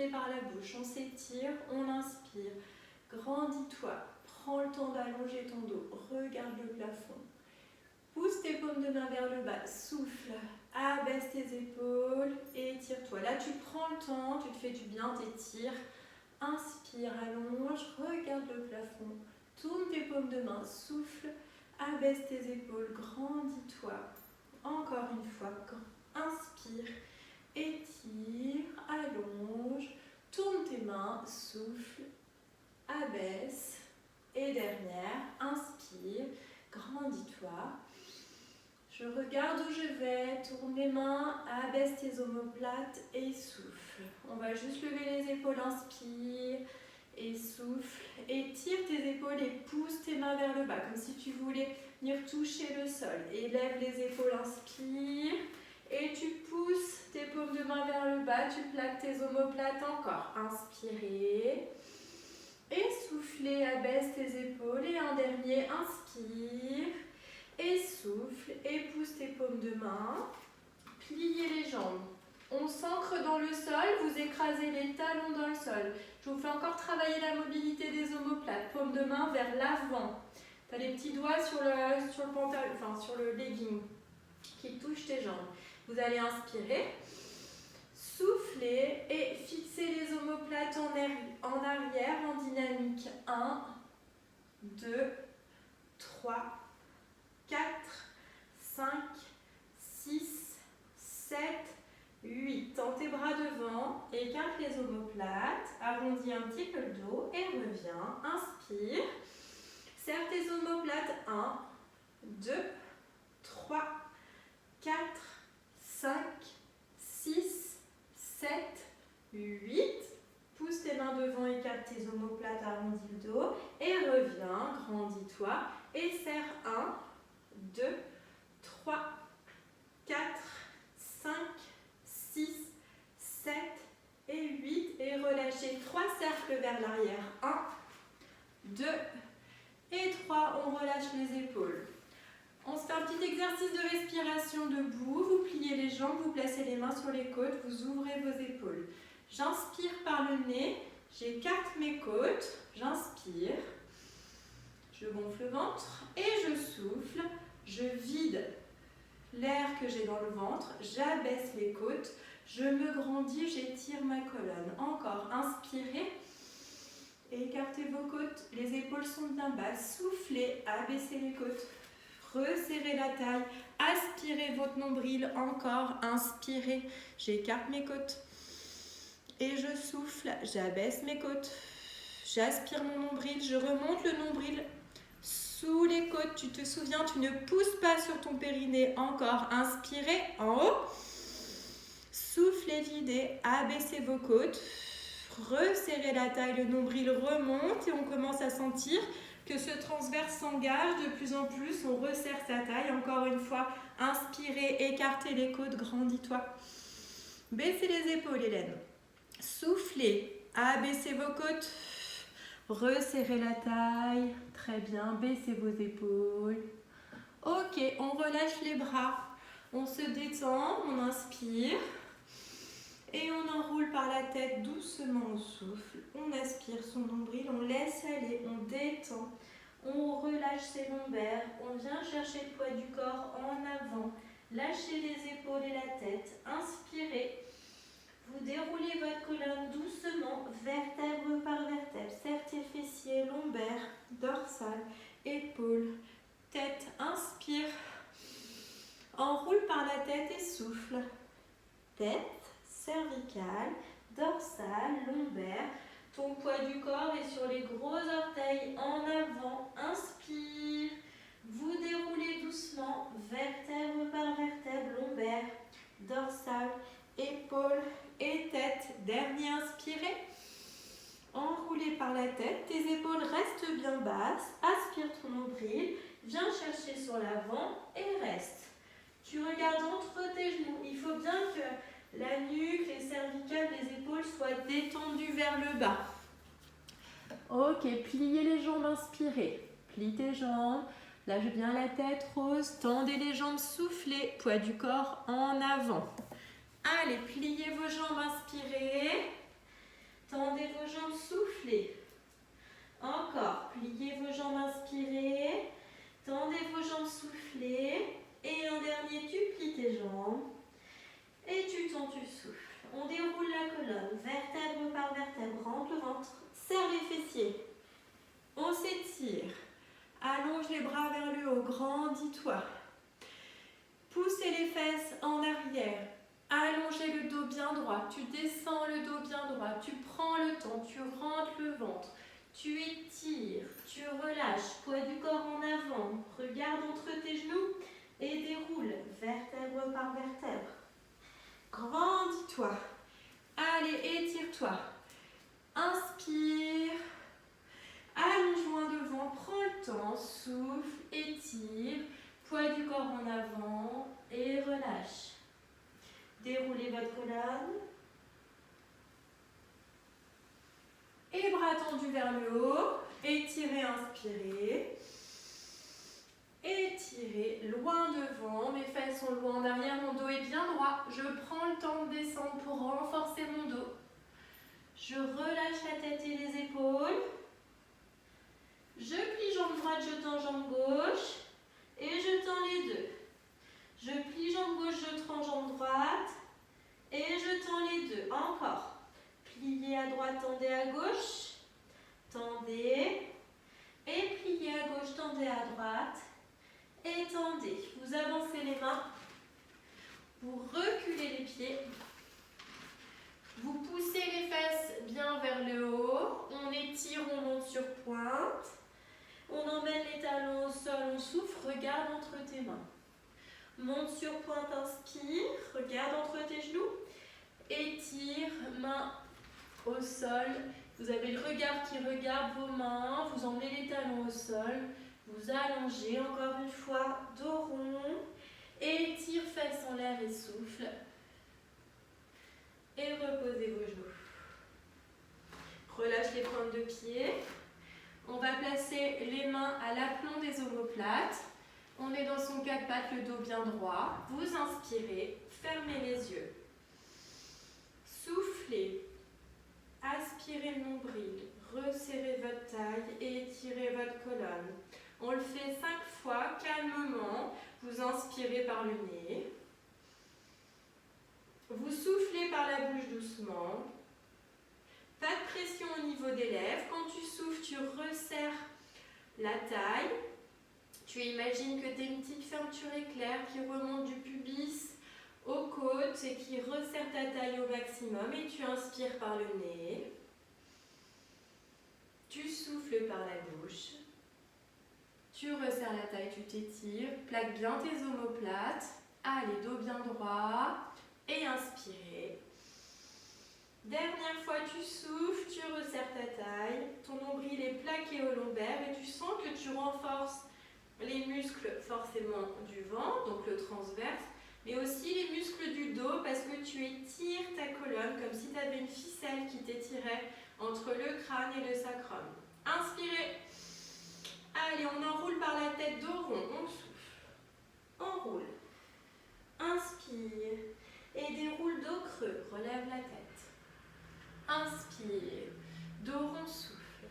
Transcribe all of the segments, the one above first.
souffler par la bouche. On s'étire, on inspire. Grandis-toi. Prends le temps d'allonger ton dos. Regarde le plafond. Pousse tes paumes de main vers le bas. Souffle. Abaisse tes épaules et étire-toi. Là, tu prends le temps, tu te fais du bien, t'étires. Inspire, allonge, regarde le plafond. Tourne tes paumes de main, souffle. Abaisse tes épaules, grandis-toi. Encore une fois, inspire, étire, allonge. Tourne tes mains, souffle, abaisse. Et dernière, inspire, grandis-toi. Je regarde où je vais, tourne les mains, abaisse tes omoplates et souffle. On va juste lever les épaules, inspire et souffle. Étire tes épaules et pousse tes mains vers le bas, comme si tu voulais venir toucher le sol. Élève les épaules, inspire. Et tu pousses tes paumes de main vers le bas, tu plaques tes omoplates encore. Inspirez. Et soufflez, abaisse tes épaules. Et un dernier, inspire. Et souffle, et pousse tes paumes de main, pliez les jambes. On s'ancre dans le sol, vous écrasez les talons dans le sol. Je vous fais encore travailler la mobilité des omoplates. Paumes de main vers l'avant. Tu as les petits doigts sur le pantalon, enfin sur le legging qui touchent tes jambes. Vous allez inspirer, souffler et fixer les omoplates en arrière en dynamique. 1, 2, 3, 4, 5, 6, 7, 8. Tends tes bras devant, écarte les omoplates, arrondis un petit peu le dos et reviens. Inspire. Serre tes omoplates. 1, 2, 3, 4, 5, 6, 7, 8. Pousse tes mains devant, écarte tes omoplates, arrondis le dos et reviens. Grandis-toi et serre. 1, 2, 3, 4, 5, 6, 7 et 8. Et relâchez 3 cercles vers l'arrière. 1, 2 et 3. On relâche les épaules. On se fait un petit exercice de respiration debout. Vous pliez les jambes, vous placez les mains sur les côtes, vous ouvrez vos épaules. J'inspire par le nez, j'écarte mes côtes, j'inspire. Je gonfle le ventre et je souffle. Je vide l'air que j'ai dans le ventre, j'abaisse les côtes, je me grandis, j'étire ma colonne. Encore, inspirez, écartez vos côtes, les épaules sont bien basses, soufflez, abaissez les côtes, resserrez la taille, aspirez votre nombril, encore, inspirez, j'écarte mes côtes et je souffle, j'abaisse mes côtes, j'aspire mon nombril, je remonte le nombril sous les côtes, tu te souviens, tu ne pousses pas sur ton périnée. Encore, inspirez en haut. Soufflez, videz, abaissez vos côtes. Resserrez la taille, le nombril remonte et on commence à sentir que ce transverse s'engage de plus en plus. On resserre sa taille. Encore une fois, inspirez, écartez les côtes, grandis-toi. Baissez les épaules, Hélène. Soufflez, abaissez vos côtes. Resserrez la taille, très bien, baissez vos épaules. Ok, on relâche les bras, on se détend, on inspire et on enroule par la tête doucement au souffle. On aspire son nombril, on laisse aller, on détend, on relâche ses lombaires, on vient chercher le poids du corps en avant. Lâchez les épaules et la tête, inspirez. Vous déroulez votre colonne doucement, vertèbre par vertèbre, cercle fessiers, lombaire, dorsale, épaules, tête. Inspire, enroule par la tête et souffle. Tête, cervicale, dorsale, lombaire. Ton poids du corps est sur les gros orteils en avant. Inspire, vous déroulez doucement, vertèbre par vertèbre, lombaire, dorsale, épaules et tête. Dernier, inspirez. Enroulé par la tête, tes épaules restent bien basses. Aspire ton nombril, viens chercher sur l'avant et reste. Tu regardes entre tes genoux. Il faut bien que la nuque, les cervicales, les épaules soient détendues vers le bas. Ok, pliez les jambes, inspirez. Plie tes jambes. Lâche bien la tête, rose. Tendez les jambes, soufflez. Poids du corps en avant. Allez, pliez vos jambes, inspirez. soufflez. Encore, pliez vos jambes, inspirez. Tendez vos jambes, soufflez. Et en dernier, tu plies tes jambes. Et tu tends, tu souffles. On déroule la colonne, vertèbre par vertèbre, rentre le ventre, serre les fessiers. On s'étire. Allonge les bras vers le haut, grandis-toi. Poussez les fesses en arrière. Allongez le dos bien droit. Tu descends le dos bien droit. Tu prends le temps, tu rentres le ventre. Tu étires, tu relâches, poids du corps en avant. Regarde entre tes genoux et déroule vertèbre par vertèbre. Grandis-toi. Allez, étire-toi. Inspire. Allonge loin devant, prends le temps, souffle, étire, poids du corps en avant et relâche. Déroulez votre colonne. Et bras tendus vers le haut. Étirez, inspirez. Étirez, loin devant, mes fesses sont loin en arrière, mon dos est bien droit. Je prends le temps de descendre pour renforcer mon dos. Je relâche la tête et les épaules. Je plie jambe droite, je tends jambe gauche. Et je tends les deux. Je plie jambe gauche, je tends jambe droite. Et je tends les deux. Encore. Pliez à droite, tendez à gauche. Tendez. Et pliez à gauche, tendez à droite. Et tendez. Vous avancez les mains. Vous reculez les pieds. Vous poussez les fesses bien vers le haut. On étire, on monte sur pointe. On emmène les talons au sol, on souffle. Regarde entre tes mains. Monte sur pointe, inspire. Regarde entre tes genoux. Étire, main au sol. Vous avez le regard qui regarde vos mains. Vous emmenez les talons au sol. Vous allongez encore une fois, dos rond. Étire, fesses en l'air et souffle. Et reposez vos genoux. Relâche les pointes de pied. On va placer les mains à l'aplomb des omoplates. On est dans son quatre pattes, le dos bien droit. Vous inspirez, fermez les yeux. Soufflez. Aspirez le nombril. Resserrez votre taille et étirez votre colonne. On le fait 5 fois, calmement. Vous inspirez par le nez. Vous soufflez par la bouche doucement. Pas de pression au niveau des lèvres. Quand tu souffles, tu resserres la taille. Tu imagines que tu as une petite fermeture éclair qui remonte du pubis aux côtes et qui resserre ta taille au maximum. Et tu inspires par le nez. Tu souffles par la bouche. Tu resserres la taille, tu t'étires. Plaque bien tes omoplates. Allez, dos bien droit. Et inspirez. Dernière fois, tu souffles, tu resserres ta taille. Ton nombril est plaqué au lombaire et tu sens que tu renforces les muscles forcément du ventre, donc le transverse, mais aussi les muscles du dos parce que tu étires ta colonne comme si tu avais une ficelle qui t'étirait entre le crâne et le sacrum. Inspirez. Allez, on enroule par la tête, dos rond, on souffle. Enroule. Inspire. Et déroule, dos creux, relève la tête. Inspire, dos rond, souffle.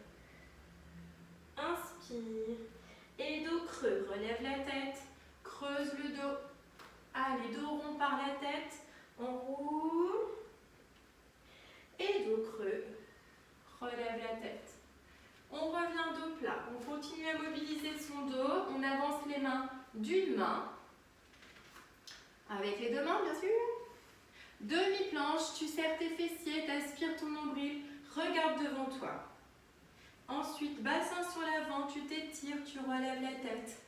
Inspire. Et dos creux, relève la tête, creuse le dos. Allez, dos rond par la tête, on roule. Et dos creux, relève la tête. On revient dos plat, on continue à mobiliser son dos, on avance les mains d'une main. Avec les deux mains, bien sûr. Demi-planche, tu serres tes fessiers, t'aspires ton nombril, regarde devant toi. Ensuite, bassin sur l'avant, tu t'étires, tu relèves la tête.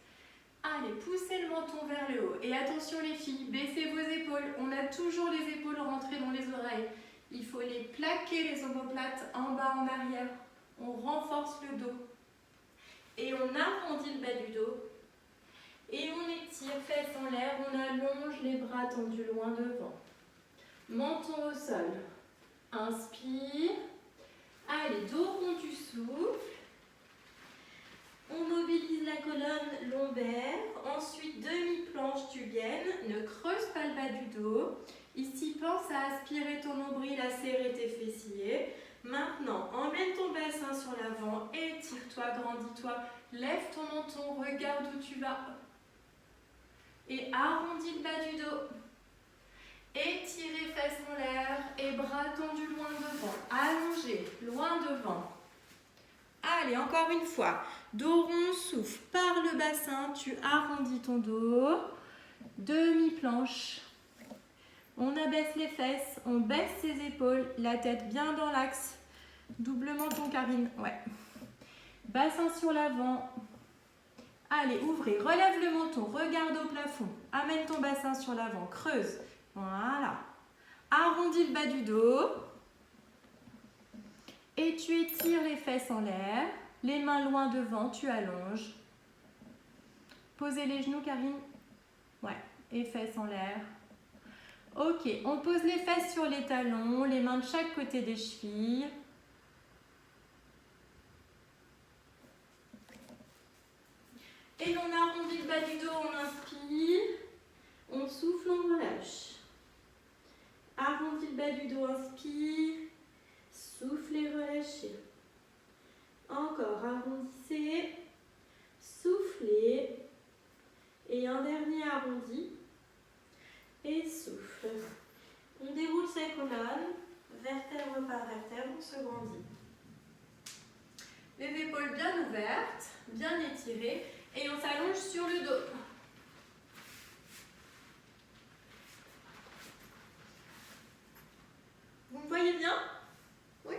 Allez, poussez le menton vers le haut. Et attention les filles, baissez vos épaules. On a toujours les épaules rentrées dans les oreilles. Il faut les plaquer, les omoplates, en bas, en arrière. On renforce le dos. Et on arrondit le bas du dos. Et on étire, fesses en l'air, on allonge les bras tendus loin devant. Menton au sol. Inspire. Allez, dos rond, tu souffles. On mobilise la colonne lombaire. Ensuite, demi-planche, tu gaines. Ne creuse pas le bas du dos. Ici, pense à aspirer ton nombril, à serrer tes fessiers. Maintenant, emmène ton toi. Lève ton menton, regarde où tu vas. Et arrondis le bas du dos. Étire les fesses en l'air et bras tendus loin devant. Allongé, loin devant. Allez, encore une fois. Dos rond, souffle par le bassin. Tu arrondis ton dos. Demi-planche. On abaisse les fesses, on baisse ses épaules, la tête bien dans l'axe. Double menton, Karine. Ouais. Bassin sur l'avant. Allez, ouvrez, relève le menton, regarde au plafond. Amène ton bassin sur l'avant, creuse. Voilà. Arrondis le bas du dos. Et tu étires les fesses en l'air. Les mains loin devant, tu allonges. Posez les genoux, Karine. Ouais. Et fesses en l'air. Ok, on pose les fesses sur les talons, les mains de chaque côté des chevilles. Et on arrondit le bas du dos, on inspire. On souffle, on relâche. Arrondis le bas du dos, inspire. Soufflez, relâchez. Encore, arrondissez. Soufflez. Et un dernier arrondi. Et souffle. On déroule ses colonnes, vertèbre par vertèbre, on se grandit. Les épaules bien ouvertes, bien étirées, et on s'allonge sur le dos. Vous me voyez bien? Oui?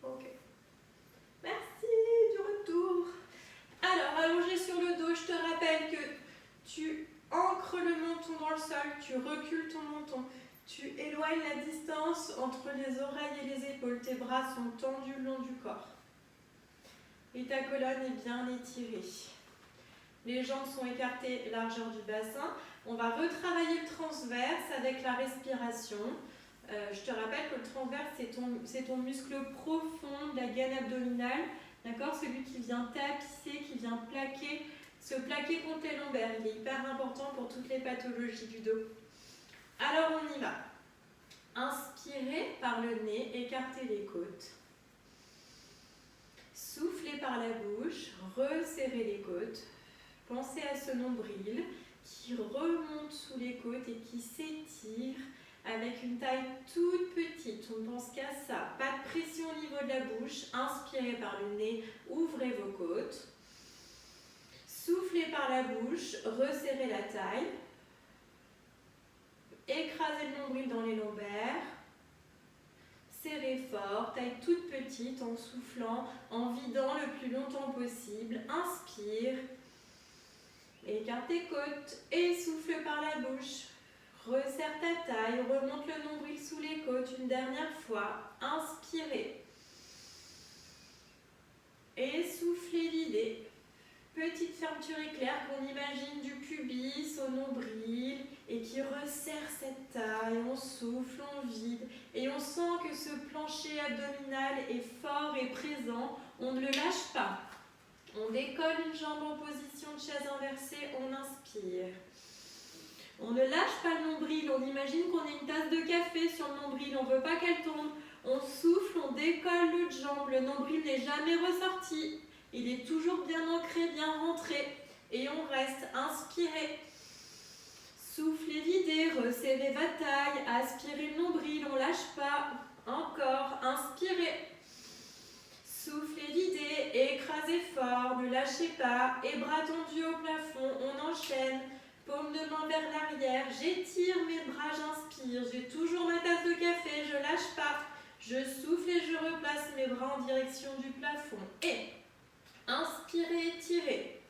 Ok. Merci du retour. Alors, allongé sur le dos, je te rappelle que tu ancres le menton dans le sol, tu recules ton menton, tu éloignes la distance entre les oreilles et les épaules, tes bras sont tendus le long du corps. Et ta colonne est bien étirée. Les jambes sont écartées, largeur du bassin. On va retravailler le transverse avec la respiration. Je te rappelle que le transverse, c'est ton muscle profond de la gaine abdominale, d'accord? Celui qui vient tapisser, qui vient se plaquer contre les lombaires. Il est hyper important pour toutes les pathologies du dos. Alors on y va. Inspirez par le nez, écartez les côtes. Soufflez par la bouche, resserrez les côtes. Pensez à ce nombril qui remonte sous les côtes et qui s'étire avec une taille toute petite. On ne pense qu'à ça. Pas de pression au niveau de la bouche. Inspirez par le nez, ouvrez vos côtes. Soufflez par la bouche, resserrez la taille. Écrasez le nombril dans les lombaires. Serrez fort, taille toute petite en soufflant, en vidant le plus longtemps possible. Inspire. Écarte tes côtes et souffle par la bouche. Resserre ta taille, remonte le nombril sous les côtes une dernière fois. Inspirez. Et soufflez, videz. Petite fermeture éclair qu'on imagine du pubis au nombril et qui resserre cette taille. On souffle, on vide et on sent que ce plancher abdominal est fort et présent. On ne le lâche pas. On décolle une jambe en position de chaise inversée, on inspire. On ne lâche pas le nombril, on imagine qu'on a une tasse de café sur le nombril, on ne veut pas qu'elle tombe. On souffle, on décolle l'autre jambe, le nombril n'est jamais ressorti. Il est toujours bien ancré, bien rentré. Et on reste, inspirez. Soufflez, videz, resserrez votre taille, aspirez le nombril, on ne lâche pas. Encore, inspirez. Soufflez, videz, écrasez fort, ne lâchez pas. Et bras tendus au plafond, on enchaîne. Paume de main vers l'arrière, j'étire mes bras, j'inspire. J'ai toujours ma tasse de café, je ne lâche pas. Je souffle et je replace mes bras en direction du plafond. Et inspirez, étirez.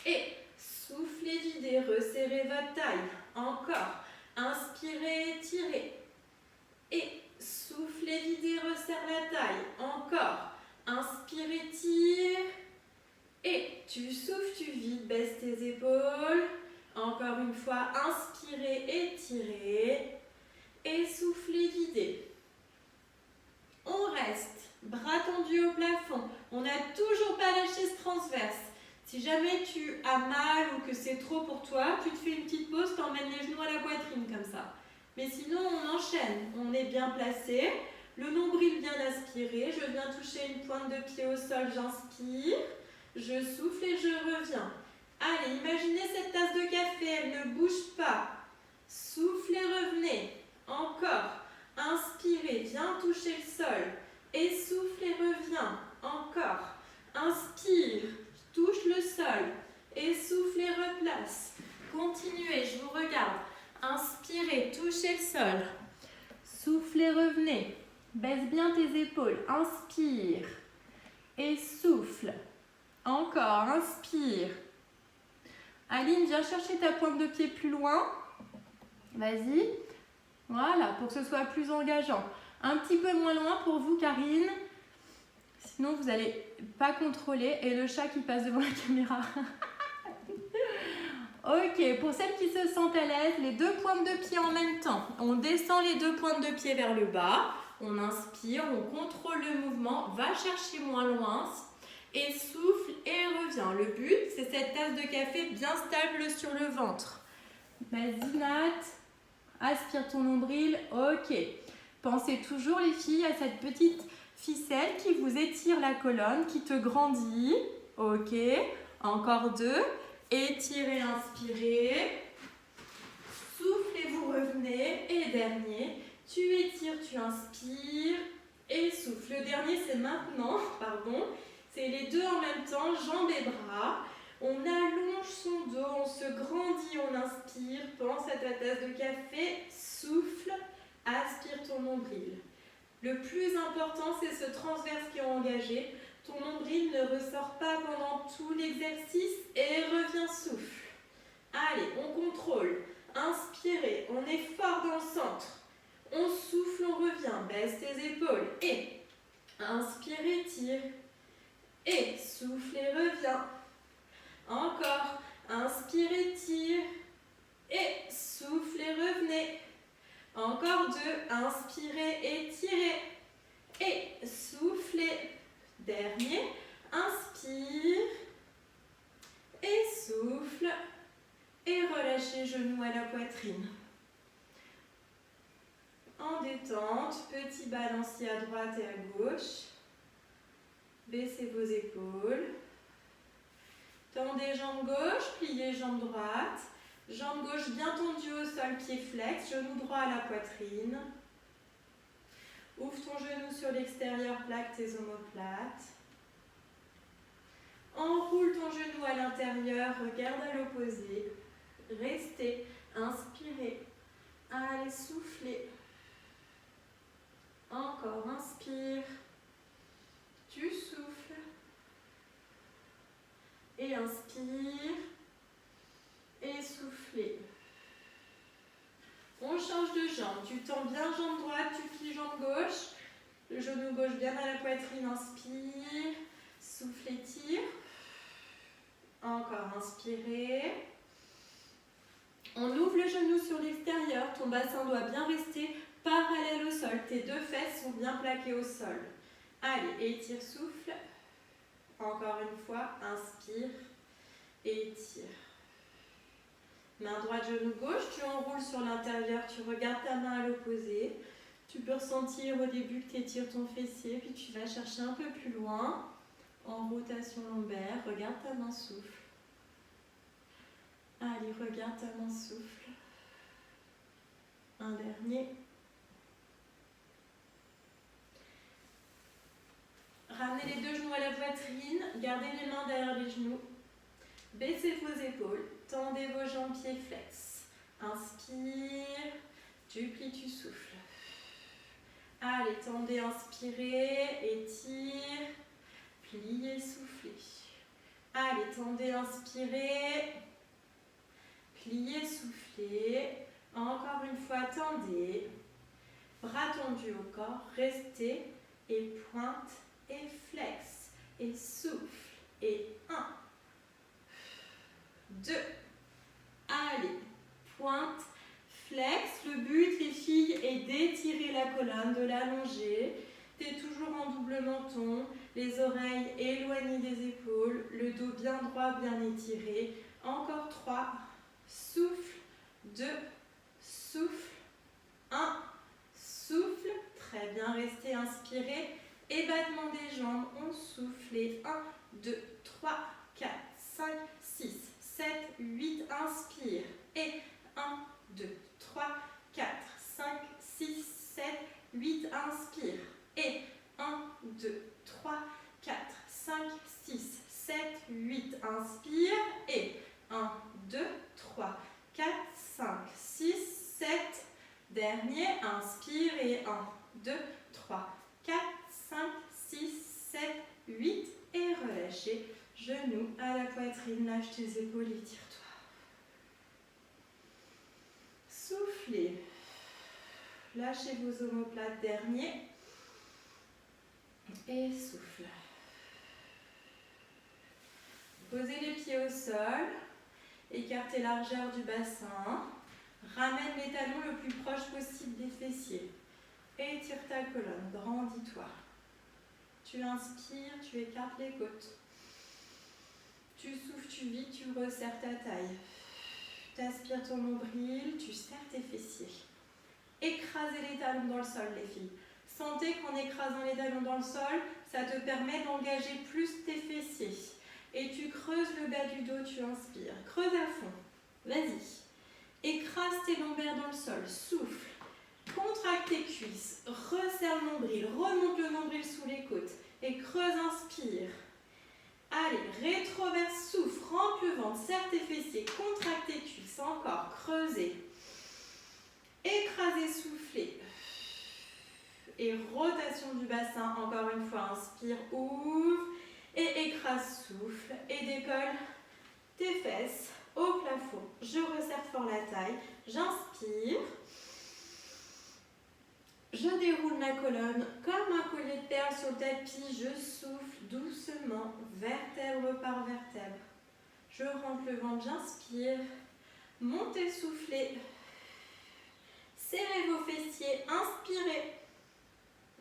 Et soufflez, videz, resserrez votre taille. Encore. Inspirez, étirez. Et soufflez, videz, resserre la taille. Encore. Inspire, étire. Et tu souffles, tu vides, baisse tes épaules. Encore une fois, inspirez, étirez. Et soufflez, videz. On reste. Bras tendus au plafond. On n'a toujours pas lâché ce transverse. Si jamais tu as mal ou que c'est trop pour toi, tu te fais une petite pause, tu emmènes les genoux à la poitrine comme ça. Mais sinon, on enchaîne. On est bien placé. Le nombril bien aspiré, je viens toucher une pointe de pied au sol, j'inspire, je souffle et je reviens. Allez, imaginez cette tasse de café, elle ne bouge pas. Soufflez, revenez. Encore. Inspirez, viens toucher le sol. Et soufflez, reviens. Encore. Inspire, touche le sol. Et soufflez, replace. Continuez, je vous regarde. Inspirez, touchez le sol. Soufflez, revenez. Baisse bien tes épaules. Inspire. Et souffle. Encore, inspire. Aline, viens chercher ta pointe de pied plus loin. Vas-y. Voilà, pour que ce soit plus engageant. Un petit peu moins loin pour vous, Karine. Sinon, vous n'allez pas contrôler. Et le chat qui passe devant la caméra. Ok, pour celles qui se sentent à l'aise, les 2 pointes de pied en même temps. On descend les 2 pointes de pied vers le bas. On inspire, on contrôle le mouvement. Va chercher moins loin. Et souffle et revient. Le but, c'est cette tasse de café bien stable sur le ventre. Vas-y, Nat. Aspire ton nombril. Ok. Pensez toujours, les filles, à cette petite ficelle qui vous étire la colonne, qui te grandit. Ok. Encore 2. Étirez, inspirez. Soufflez, vous revenez. Et dernier. Tu étires, tu inspires. Et souffle. Le dernier, c'est maintenant. Pardon. C'est les 2 en même temps, jambes et bras. On allonge son dos, on se grandit, on inspire. Pense à ta tasse de café, souffle, aspire ton nombril. Le plus important, c'est ce transverse qui est engagé. Ton nombril ne ressort pas pendant tout l'exercice et revient, souffle. Allez, on contrôle. Inspirez, on est fort dans le centre. On souffle, on revient, baisse tes épaules. Et inspire, étire. Et souffle et reviens. Encore. Inspire, étire. Et souffle et revenez. Encore 2. Inspirez, étirez. Et soufflez. Dernier. Inspire. Et souffle. Et relâchez genoux à la poitrine. En détente. Petit balancier à droite et à gauche. Baissez vos épaules. Tendez jambe gauche, pliez jambe droite. Jambe gauche bien tendue au sol, pied flex, genou droit à la poitrine. Ouvre ton genou sur l'extérieur, plaque tes omoplates. Enroule ton genou à l'intérieur, regarde à l'opposé. Restez, inspirez. Allez, soufflez. Encore, inspire. Tu souffles et inspire et soufflez. On change de jambe. Tu tends bien jambe droite, tu plies jambe gauche. Le genou gauche bien à la poitrine, inspire. Souffle, étire. Encore, inspirez. On ouvre le genou sur l'extérieur. Ton bassin doit bien rester parallèle au sol. Tes 2 fesses sont bien plaquées au sol. Allez, étire, souffle. Encore une fois, inspire et étire. Main droite, genou gauche, tu enroules sur l'intérieur, tu regardes ta main à l'opposé. Tu peux ressentir au début que tu étires ton fessier, puis tu vas chercher un peu plus loin, en rotation lombaire. Regarde ta main, souffle. Allez, regarde ta main, souffle. Un dernier. Ramenez les 2 genoux à la poitrine, gardez les mains derrière les genoux. Baissez vos épaules, tendez vos jambes, pieds flex. Inspire, tu plies, tu souffles. Allez, tendez, inspirez, étire, pliez, soufflez. Allez, tendez, inspirez, pliez, soufflez. Encore une fois, tendez. Bras tendus au corps, restez et pointe. Et flex, et souffle, et 1, 2, allez, pointe, flex. Le but, les filles, est d'étirer la colonne, de l'allonger. Tu es toujours en double menton, les oreilles éloignées des épaules, le dos bien droit, bien étiré. Encore 3, souffle, 2, souffle, 1, souffle, très bien, restez inspiré. Et battement des jambes, on souffle. Et 1, 2, 3, 4, 5, 6, 7, 8. Inspire. Et 1, 2, 3, 4, 5, 6, 7, 8. Inspire. Et 1, 2, 3, 4, 5, 6, 7, 8. Inspire. Et 1, 2, 3, 4, 5, 6, 7. Dernier. Inspire. Et 1, 2, 3, 4, 5, 6, 7, 8. Et relâchez. Genoux à la poitrine. Lâche tes épaules. Étire-toi. Soufflez. Lâchez vos omoplates. Dernier. Et souffle. Posez les pieds au sol. Écartez largeur du bassin. Ramène les talons le plus proche possible des fessiers. Étire ta colonne. Grandis-toi. Tu inspires, tu écartes les côtes. Tu souffles, tu vides, tu resserres ta taille. Tu aspires ton nombril, tu serres tes fessiers. Écrasez les talons dans le sol, les filles. Sentez qu'en écrasant les talons dans le sol, ça te permet d'engager plus tes fessiers. Et tu creuses le bas du dos, tu inspires. Creuse à fond. Vas-y. Écrase tes lombaires dans le sol. Souffle. Contracte tes cuisses. Resserre le nombril. Remonte le nombril sous les côtes. Et creuse, inspire. Allez, rétroverse, souffle. Rentre le ventre. Serre tes fessiers. Contracte tes cuisses. Encore. Creusez. Écrasez, soufflez. Et rotation du bassin. Encore une fois. Inspire, ouvre. Et écrase, souffle. Et décolle tes fesses au plafond. Je resserre fort la taille. J'inspire. Je déroule ma colonne comme un collier de perles sur le tapis. Je souffle doucement, vertèbre par vertèbre. Je rentre le ventre, j'inspire. Montez, soufflez. Serrez vos fessiers, inspirez.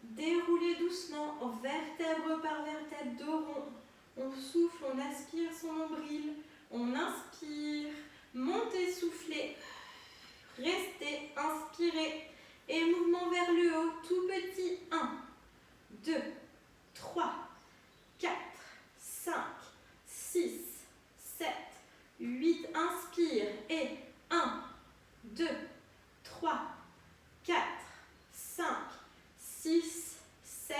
Déroulez doucement, vertèbre par vertèbre, dos rond. On souffle, on aspire son nombril. On inspire. Montez, soufflez. Restez, inspirez. Et mouvement vers le haut, tout petit. 1, 2, 3, 4, 5, 6, 7, 8. Inspire. Et 1, 2, 3, 4, 5, 6, 7,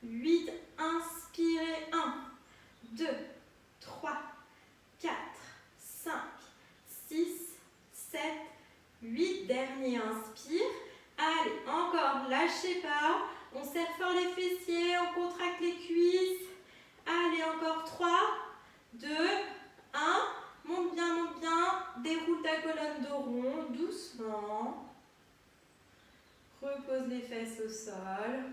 8. Inspirez. 1, 2, 3, 4, 5, 6, 7, 8. Dernier, inspire. Allez, encore, lâchez pas. On serre fort les fessiers, on contracte les cuisses. Allez, encore 3, 2, 1. Monte bien. Déroule ta colonne dos rond, doucement. Repose les fesses au sol.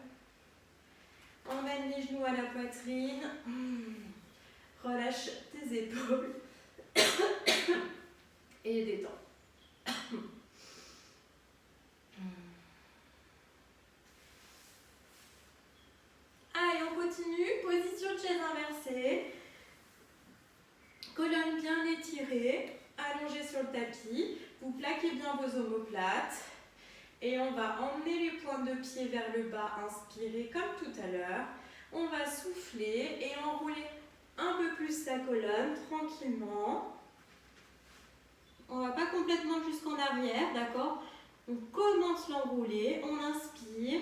Emmène les genoux à la poitrine. Relâche tes épaules. Et détends. Allez, on continue. Position de chaise inversée. Colonne bien étirée. Allongée sur le tapis. Vous plaquez bien vos omoplates. Et on va emmener les pointes de pied vers le bas. Inspirez comme tout à l'heure. On va souffler et enrouler un peu plus sa colonne tranquillement. On ne va pas complètement jusqu'en arrière, d'accord? On commence l'enrouler, on inspire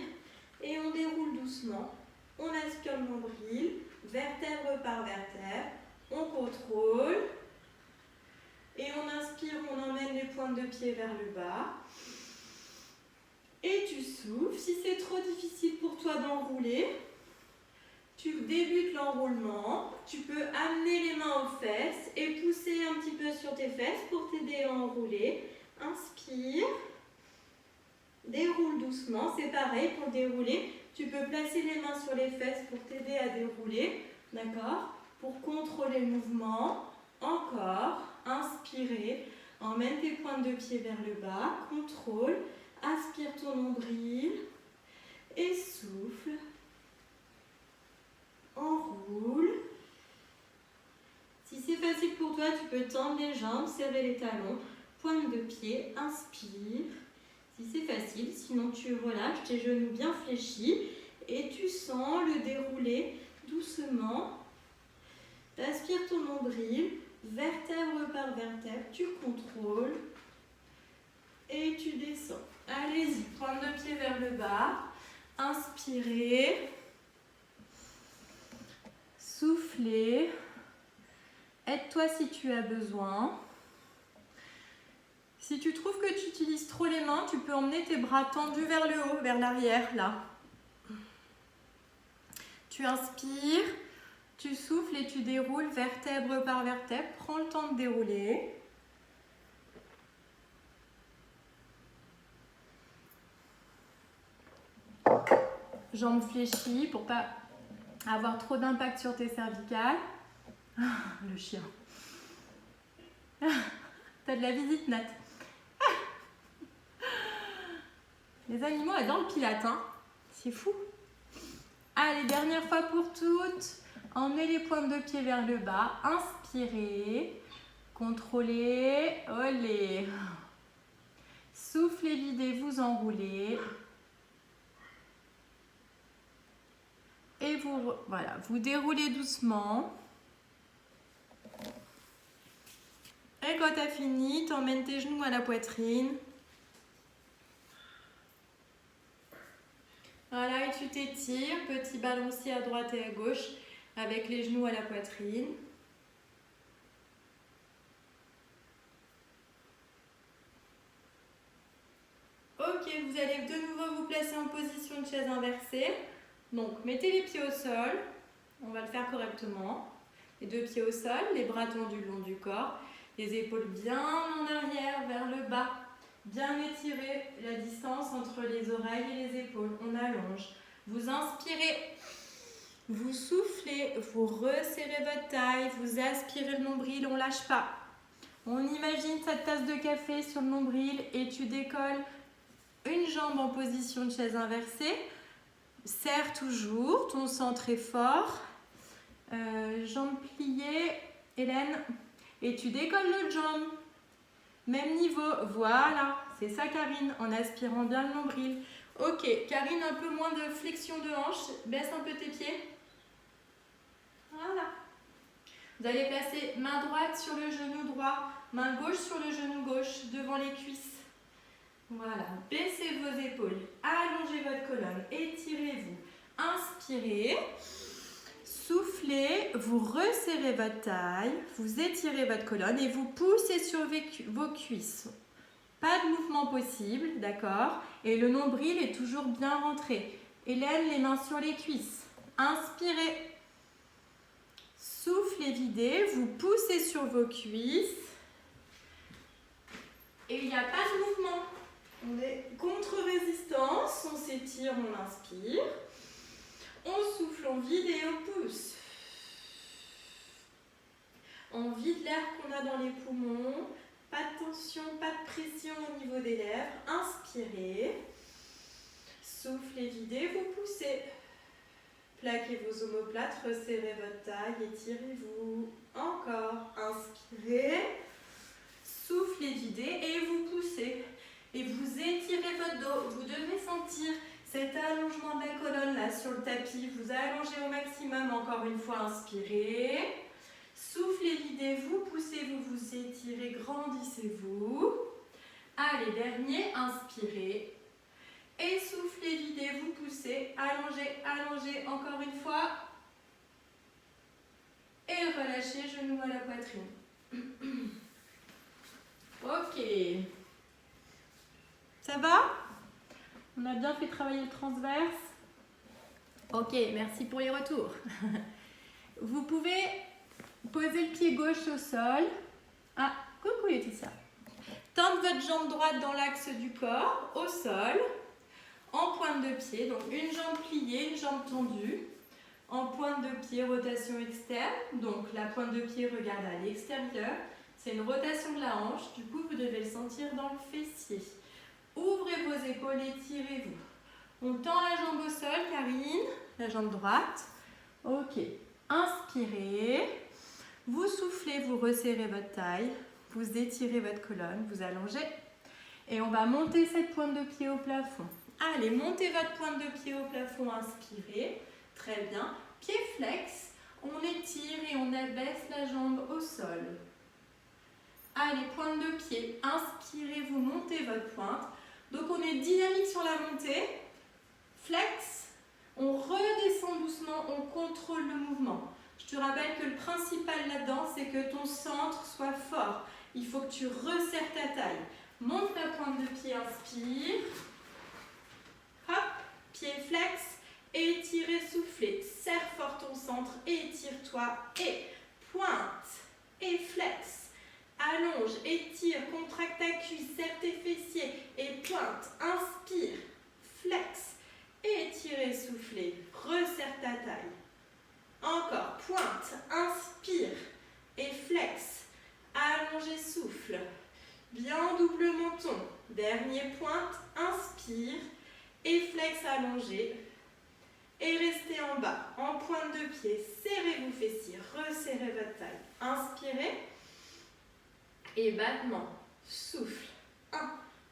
et on déroule doucement. On aspire le nombril, vertèbre par vertèbre. On contrôle. Et on inspire, on emmène les pointes de pied vers le bas. Et tu souffles. Si c'est trop difficile pour toi d'enrouler, tu débutes l'enroulement. Tu peux amener les mains aux fesses et pousser un petit peu sur tes fesses pour t'aider à enrouler. Inspire. Déroule doucement. C'est pareil pour dérouler. Tu peux placer les mains sur les fesses pour t'aider à dérouler. D'accord? Pour contrôler le mouvement. Encore. Inspirez. Emmène tes pointes de pied vers le bas. Contrôle. Aspire ton nombril. Et souffle. Enroule. Si c'est facile pour toi, tu peux tendre les jambes, serrer les talons, pointe de pied, inspire. si c'est facile. Sinon, tu relâches tes genoux bien fléchis et tu sens le dérouler doucement. Tu aspires ton nombril, vertèbre par vertèbre, tu contrôles et tu descends. Allez-y, pointe de pied vers le bas. Inspirez. Soufflez. Aide-toi si tu as besoin. Si tu trouves que tu utilises trop les mains, tu peux emmener tes bras tendus vers le haut, vers l'arrière, là. Tu inspires, tu souffles et tu déroules vertèbre par vertèbre. Prends le temps de dérouler. Jambes fléchies pour ne pas avoir trop d'impact sur tes cervicales. Le chien. T'as de la visite, Nat. Les animaux adorent le pilate, hein. C'est fou. Allez, dernière fois pour toutes. Emmenez les pointes de pied vers le bas. Inspirez. Contrôlez. Olé. Soufflez, videz, vous enroulez. Et vous, voilà, vous déroulez doucement. Et quand tu as fini, tu emmènes tes genoux à la poitrine. Voilà, et tu t'étires, petit balancier à droite et à gauche avec les genoux à la poitrine. Ok, vous allez de nouveau vous placer en position de chaise inversée. Donc, mettez les pieds au sol. On va le faire correctement. Les deux pieds au sol, les bras tendus le long du corps. Les épaules bien en arrière, vers le bas. Bien étirer la distance entre les oreilles et les épaules. On allonge. Vous inspirez. Vous soufflez. Vous resserrez votre taille. Vous aspirez le nombril. On ne lâche pas. On imagine cette tasse de café sur le nombril et tu décolles une jambe en position de chaise inversée. Serre toujours. Ton centre est fort. Jambes pliées. Hélène. Et tu décolles l'autre jambe. Même niveau, voilà, c'est ça Karine, en aspirant bien le nombril. Ok, Karine, un peu moins de flexion de hanche, baisse un peu tes pieds. Voilà. Vous allez placer main droite sur le genou droit, main gauche sur le genou gauche, devant les cuisses. Voilà, baissez vos épaules, allongez votre colonne, étirez-vous, inspirez. Soufflez, vous resserrez votre taille, vous étirez votre colonne et vous poussez sur vos cuisses. Pas de mouvement possible, d'accord? Et le nombril est toujours bien rentré. Hélène, les mains sur les cuisses. Inspirez. Soufflez, videz, vous poussez sur vos cuisses. Et il n'y a pas de mouvement. On est contre-résistance, on s'étire, on inspire. On souffle, on vide et on pousse. On vide l'air qu'on a dans les poumons. Pas de tension, pas de pression au niveau des lèvres. Inspirez. Soufflez, videz, vous poussez. Plaquez vos omoplates, resserrez votre taille, étirez-vous. Encore. Inspirez. Soufflez, videz et vous poussez. Et vous étirez votre dos. Vous devez sentir cet allongement de la colonne là sur le tapis, vous allongez au maximum, encore une fois, inspirez. Soufflez, videz, vous poussez, vous vous étirez, grandissez-vous. Allez, dernier, inspirez. Et soufflez, videz, vous poussez, allongez, allongez, encore une fois. Et relâchez, genoux à la poitrine. Ok. Ça va ? On a bien fait travailler le transverse. Ok, merci pour les retours. Vous pouvez poser le pied gauche au sol. Ah, coucou Laetitia. Tendre votre jambe droite dans l'axe du corps, au sol, en pointe de pied. Donc une jambe pliée, une jambe tendue. En pointe de pied, rotation externe. Donc la pointe de pied regarde à l'extérieur. C'est une rotation de la hanche. Du coup, vous devez le sentir dans le fessier. Ouvrez vos épaules, étirez-vous. On tend la jambe au sol, Karine, la jambe droite. Ok, inspirez. Vous soufflez, vous resserrez votre taille. Vous étirez votre colonne, vous allongez. Et on va monter cette pointe de pied au plafond. Allez, montez votre pointe de pied au plafond, inspirez. Très bien. Pied flex, on étire et on abaisse la jambe au sol. Allez, pointe de pied, inspirez, vous montez votre pointe. Donc on est dynamique sur la montée. Flex, on redescend doucement, on contrôle le mouvement. Je te rappelle que le principal là-dedans, c'est que ton centre soit fort. Il faut que tu resserres ta taille. Monte la pointe de pied, inspire. Hop, pied flex, étire, soufflez. Serre fort ton centre, étire-toi et pointe et flex. Allonge, étire, contracte ta cuisse, serre tes fessiers et pointe. Inspire, flex, étire, soufflez. Resserre ta taille. Encore, pointe, inspire et flex. Allonge et souffle. Bien double menton. Dernier pointe, inspire et flex allongé. Et restez en bas, en pointe de pied. Serrez vos fessiers, resserrez votre taille. Inspirez et battement. Souffle. 1,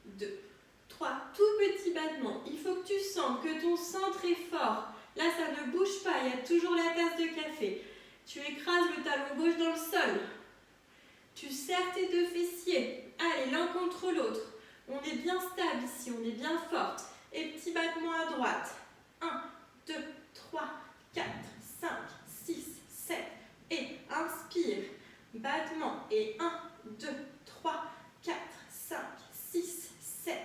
2, 3. Tout petit battement. Il faut que tu sentes que ton centre est fort. Là, ça ne bouge pas. Il y a toujours la tasse de café. Tu écrases le talon gauche dans le sol. Tu serres tes deux fessiers. Allez, l'un contre l'autre. On est bien stable ici, on est bien forte. Et petit battement à droite. 1, 2, 3, 4, 5, 6, 7. Et inspire. Battement. Et 1, 2, 3, 4, 5, 6, 7.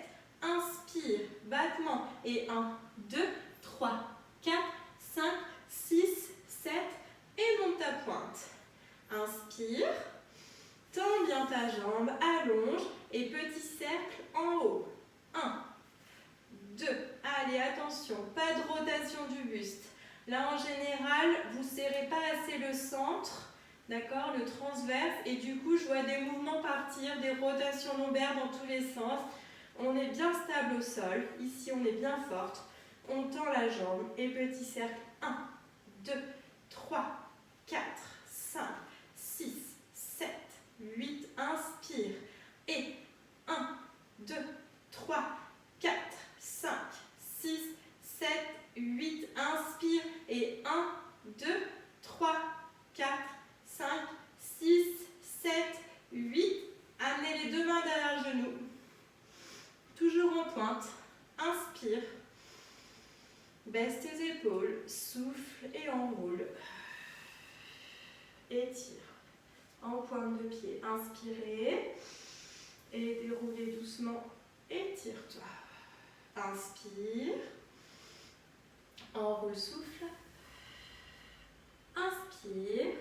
Inspire. Battement. Et 1, 2, 3, 4, 5, 6, 7. Et monte ta pointe. Inspire. Tends bien ta jambe, allonge et petit cercle en haut. 1, 2, allez attention, pas de rotation du buste. Là en général, vous ne serrez pas assez le centre, d'accord, le transverse et du coup je vois des mouvements partir, des rotations lombaires dans tous les sens. On est bien stable au sol, ici on est bien forte. On tend la jambe et petit cercle. 1, 2, 3, 4, 5, 6, 7. 8, inspire, et 1, 2, 3, 4, 5, 6, 7, 8, inspire, et 1, 2, 3, 4, 5, 6, 7, 8, amenez les deux mains derrière le genou, toujours en pointe, inspire, baisse tes épaules, souffle et enroule, étire. En pointe de pied, inspirez et déroulez doucement, étire-toi. Inspire, enroule, souffle, inspire,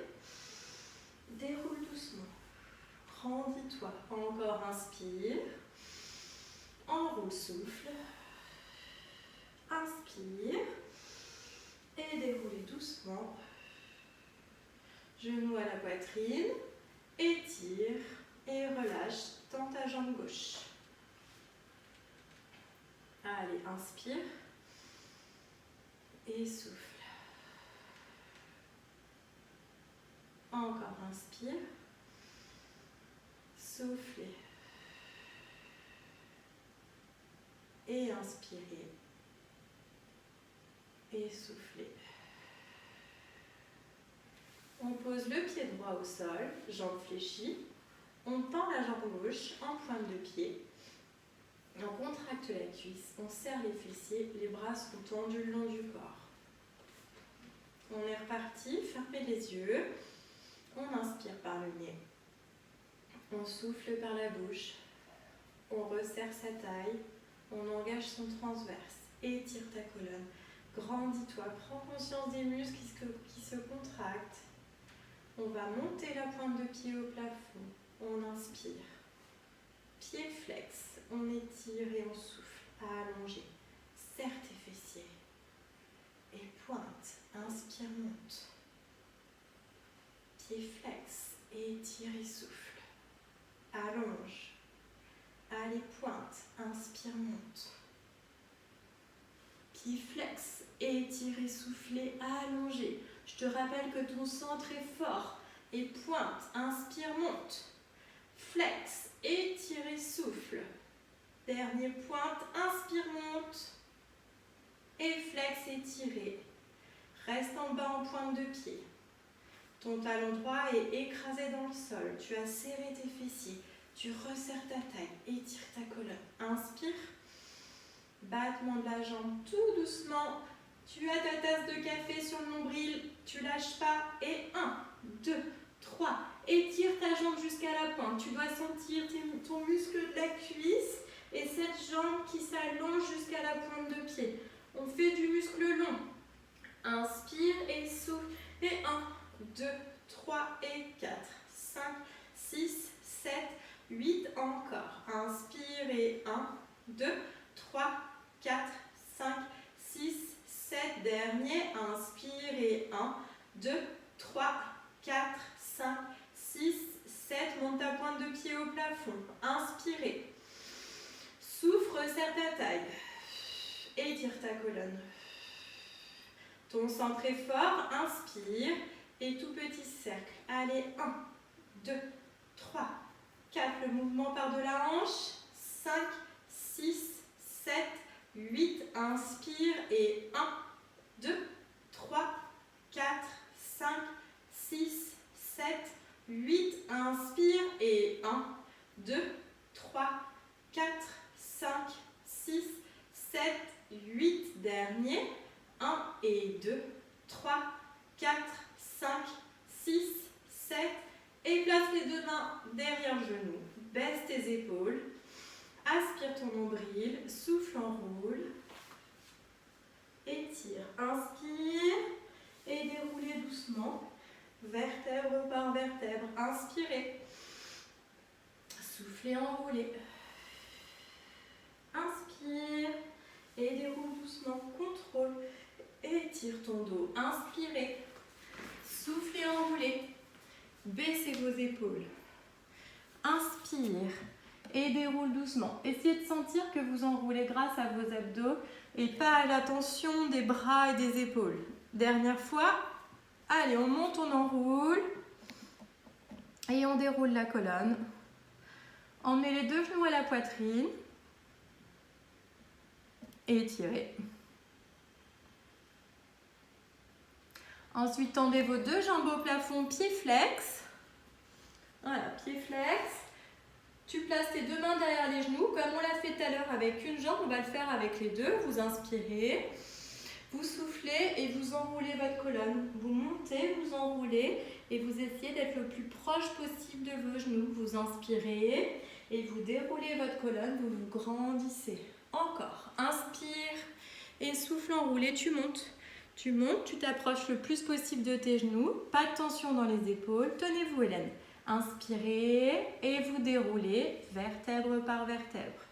déroule doucement, grandis-toi. Encore, inspire, enroule, souffle, inspire et déroulez doucement. Genoux à la poitrine. Étire et relâche, tends ta jambe gauche. Allez, inspire et souffle. Encore, inspire, soufflez. Et inspirez et soufflez. On pose le pied droit au sol, jambe fléchie. On tend la jambe gauche en pointe de pied. On contracte la cuisse, on serre les fessiers, les bras sont tendus le long du corps. On est reparti, fermez les yeux. On inspire par le nez. On souffle par la bouche. On resserre sa taille. On engage son transverse. Étire ta colonne. Grandis-toi, prends conscience des muscles qui se contractent. On va monter la pointe de pied au plafond. On inspire. Pied flex. On étire et on souffle. Allongé. Serre tes fessiers. Et pointe. Inspire, monte. Pied flex. Étire et souffle. Allonge. Allez, pointe. Inspire, monte. Pied flex. Étire et souffle. Allongé. Je te rappelle que ton centre est fort. Et pointe, inspire, monte. Flex, étire et souffle. Dernière pointe, inspire, monte. Et flex, étiré. Reste en bas en pointe de pied. Ton talon droit est écrasé dans le sol. Tu as serré tes fessiers. Tu resserres ta taille. Étire ta colonne. Inspire. Battement de la jambe tout doucement. Tu as ta tasse de café sur le nombril. Tu lâches pas. Et 1, 2, 3. Étire ta jambe jusqu'à la pointe. Tu dois sentir ton muscle de la cuisse et cette jambe qui s'allonge jusqu'à la pointe de pied. On fait du muscle long. Inspire et souffle. Et 1, 2, 3 et 4, 5, 6, 7, 8, encore. Inspire et 1, 2, 3, 4, 5, 6, 7. Dernier. Inspire et 1, 2, 3, 4, 5, 6, 7. Monte ta pointe de pied au plafond. Inspirez. Souffle, resserre ta taille. Étire ta colonne. Ton centre est fort. Inspire. Et tout petit cercle. Allez, 1, 2, 3, 4. Le mouvement part de la hanche. 5, 6, 7, 8. Inspire. Et 1, 2, 3, 4, 5, 6, 7, 8. Inspire. Et 1, 2, 3, 4, 5, 6, 7, 8. Dernier. 1 et 2, 3, 4, 5, 6, 7. Et place les deux mains derrière le genou. Baisse tes épaules. Aspire ton nombril. Souffle, enroule. Étire. Inspire. Et déroulez doucement. Vertèbre par vertèbre. Inspirez. Soufflez, enroulez. Inspire. Et déroule doucement. Contrôle. Étire ton dos. Inspirez. Soufflez, enroulez. Baissez vos épaules. Inspire et déroule doucement. Essayez de sentir que vous enroulez grâce à vos abdos et pas à la tension des bras et des épaules. Dernière fois. Allez, on monte, on enroule. Et on déroule la colonne. On met les deux genoux à la poitrine. Et étirez. Ensuite, tendez vos deux jambes au plafond, pied flex. Voilà, pied flex. Tu places tes deux mains derrière les genoux, comme on l'a fait tout à l'heure avec une jambe, on va le faire avec les deux. Vous inspirez, vous soufflez et vous enroulez votre colonne. Vous montez, vous enroulez et vous essayez d'être le plus proche possible de vos genoux. Vous inspirez et vous déroulez votre colonne, vous vous grandissez. Encore, inspire et souffle, enroulé, tu montes. Tu montes, tu t'approches le plus possible de tes genoux. Pas de tension dans les épaules. Tenez-vous, Hélène. Inspirez et vous déroulez vertèbre par vertèbre.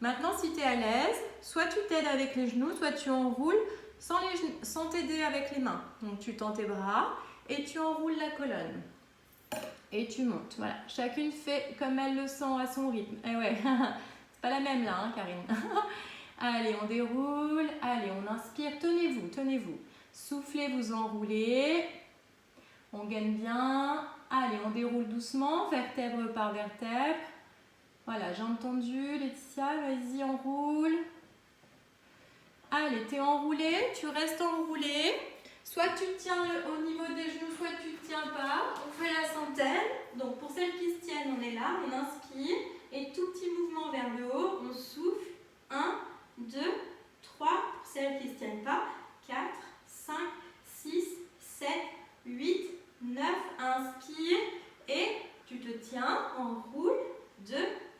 Maintenant, si tu es à l'aise, soit tu t'aides avec les genoux, soit tu enroules sans t'aider avec les mains. Donc, tu tends tes bras et tu enroules la colonne. Et tu montes. Voilà. Chacune fait comme elle le sent à son rythme. Eh ouais, c'est pas la même là, hein, Karine. Allez, on déroule. Allez, on inspire. Tenez-vous, tenez-vous. Soufflez, vous enroulez. On gagne bien. Allez, on déroule doucement, vertèbre par vertèbre. Voilà, jambes tendues. Laetitia, vas-y, enroule. Allez, t'es enroulé. Tu restes enroulé. Soit tu tiens au niveau des genoux, soit tu ne tiens pas. On fait la centaine. Donc, pour celles qui se tiennent, on est là. On inspire. Et tout petit mouvement vers le haut. On souffle. 1, 2, 3, pour celles qui ne se tiennent pas, 4, 5, 6, 7, 8, 9, inspire et tu te tiens, enroule, 2,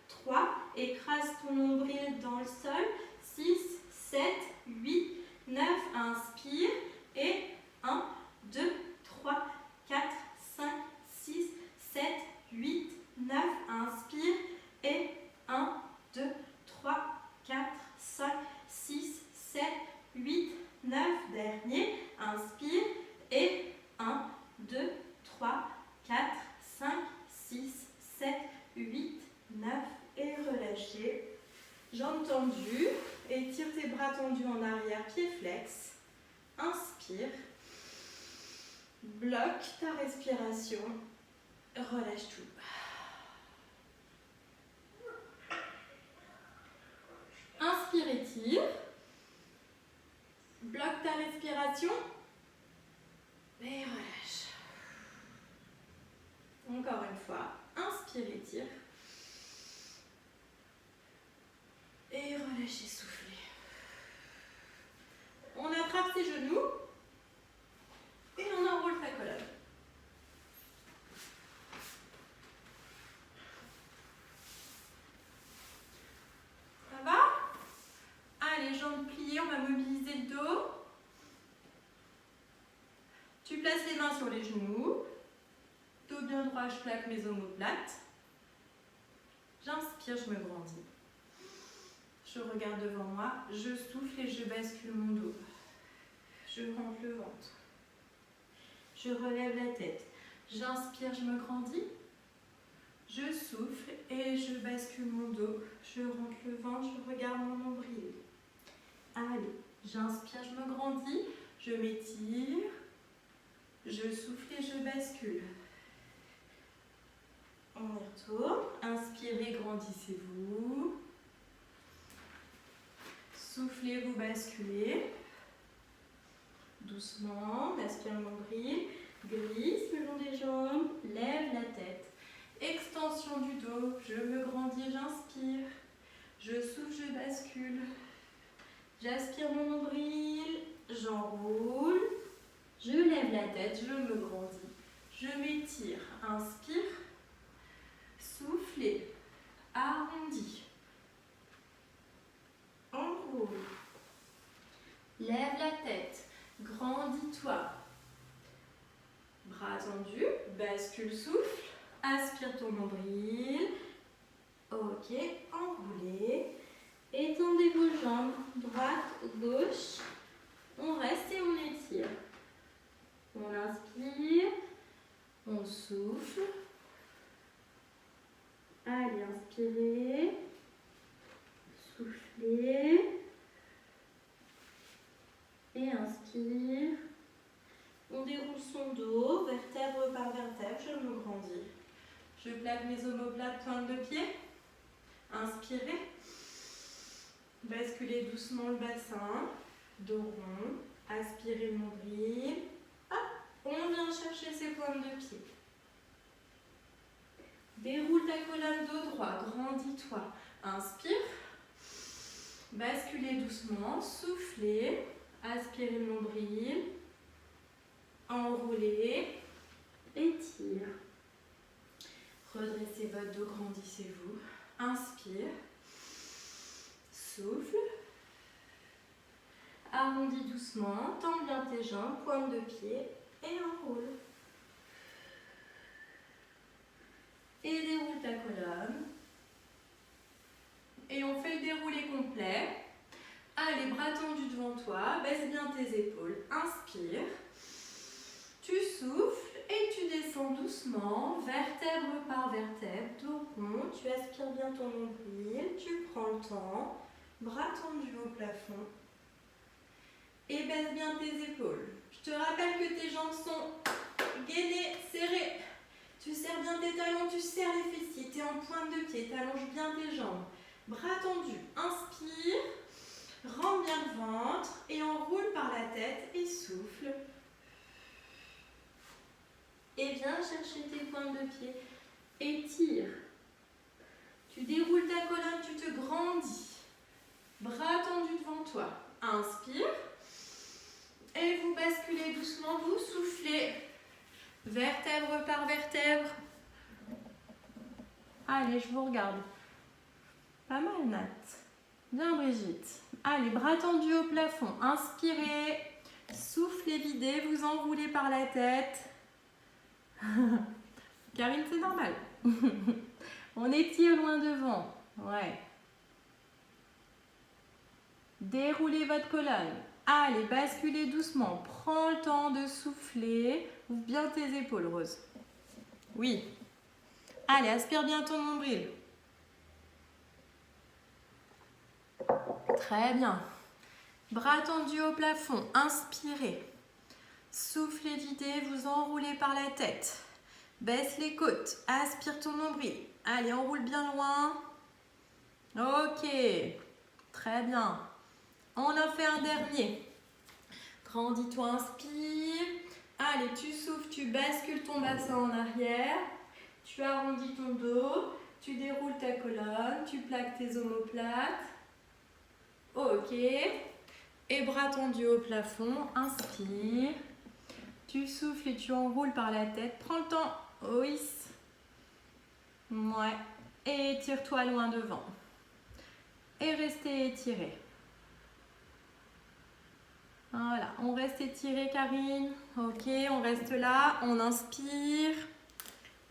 3, écrase ton nombril dans le sol, 6, 7, 8, 9, inspire et 1, 2, 3, 4, 5, 6, 7, 8, 9, inspire et 1, 2, 3, 4, 5, 6, 7, 8, 9, dernier, inspire et 1, 2, 3, 4, 5, 6, 7, 8, 9 et relâchez. Jambes tendues, étire tes bras tendus en arrière, pied flex, inspire, bloque ta respiration, relâche tout. inspiration. Et relâche. Encore une fois. Inspire, étire. Et relâchez, soufflez. On attrape ses genoux. Et on enroule sa colonne. Ça va? Allez, jambes pliées, on va mobiliser le dos. Tu places les mains sur les genoux. Dos bien droit, je plaque mes omoplates. J'inspire, je me grandis. Je regarde devant moi, je souffle et je bascule mon dos. Je rentre le ventre. Je relève la tête. J'inspire, je me grandis. Je souffle et je bascule mon dos. Je rentre le ventre, je regarde mon nombril. Allez, j'inspire, je me grandis. Je m'étire. Je souffle et je bascule. On y retourne. Inspirez, grandissez-vous. Soufflez, vous basculez. Doucement, on aspire le nombril. Glisse le long des jambes. Lève la tête. Extension du dos. Je me grandis, j'inspire. Je souffle, je bascule. J'aspire mon nombril. J'enroule. Je lève la tête, je me grandis. Je m'étire. Inspire. Soufflez. Arrondi. Enroule. Lève la tête. Grandis-toi. Bras tendus. Bascule, souffle. Aspire ton nombril. Ok. Enroulez. Étendez vos jambes. Droite, gauche. On reste et on étire. On inspire. On souffle. Allez, inspirez. Soufflez. Et inspire. On déroule son dos, vertèbre par vertèbre, je me grandis. Je plaque mes omoplates, pointe de pied. Inspirez. Basculez doucement le bassin. Dos rond. Aspirez le nombril. Hop, on vient chercher ses pointes de pied. Déroule ta colonne dos droit, grandis-toi. Inspire. Basculez doucement, soufflez. Aspirez le nombril. Enroulez. Étire. Redressez votre dos, grandissez-vous. Inspire. Souffle. Arrondis doucement. Tends bien tes jambes, pointe de pied. Et enroule. Et déroule ta colonne. Et on fait le déroulé complet. Allez, bras tendus devant toi. Baisse bien tes épaules. Inspire. Tu souffles et tu descends doucement, vertèbre par vertèbre, dos rond. Tu aspires bien ton nombril. Tu prends le temps. Bras tendus au plafond. Et baisse bien tes épaules. Je te rappelle que tes jambes sont gainées, serrées. Tu serres bien tes talons, tu serres les fessiers. Tu es en pointe de pied, tu allonges bien tes jambes. Bras tendus, inspire. Rentre bien le ventre et enroule par la tête et souffle. Et viens chercher tes pointes de pied. Étire. Tu déroules ta colonne, tu te grandis. Bras tendus devant toi. Inspire. Et vous basculez doucement, vous soufflez. Vertèbre par vertèbre. Allez, je vous regarde. Pas mal, Nat. Bien, Brigitte. Allez, bras tendus au plafond. Inspirez. Soufflez, videz. Vous enroulez par la tête. Karine, c'est normal. On étire loin devant. Ouais. Déroulez votre colonne. Allez, basculez doucement. Prends le temps de souffler. Ouvre bien tes épaules, Rose. Oui. Allez, aspire bien ton nombril. Très bien. Bras tendus au plafond. Inspirez. Soufflez, videz, vous enroulez par la tête. Baisse les côtes. Aspire ton nombril. Allez, enroule bien loin. Ok. Très bien. On en fait un dernier. Grandis-toi, inspire. Allez, tu souffles, tu bascules ton bassin en arrière. Tu arrondis ton dos. Tu déroules ta colonne. Tu plaques tes omoplates. Ok. Et bras tendus au plafond. Inspire. Tu souffles et tu enroules par la tête. Prends le temps. Oui. Ouais. Et étire-toi loin devant. Et restez étiré. Voilà, on reste étiré, Karine. Ok, on reste là. On inspire.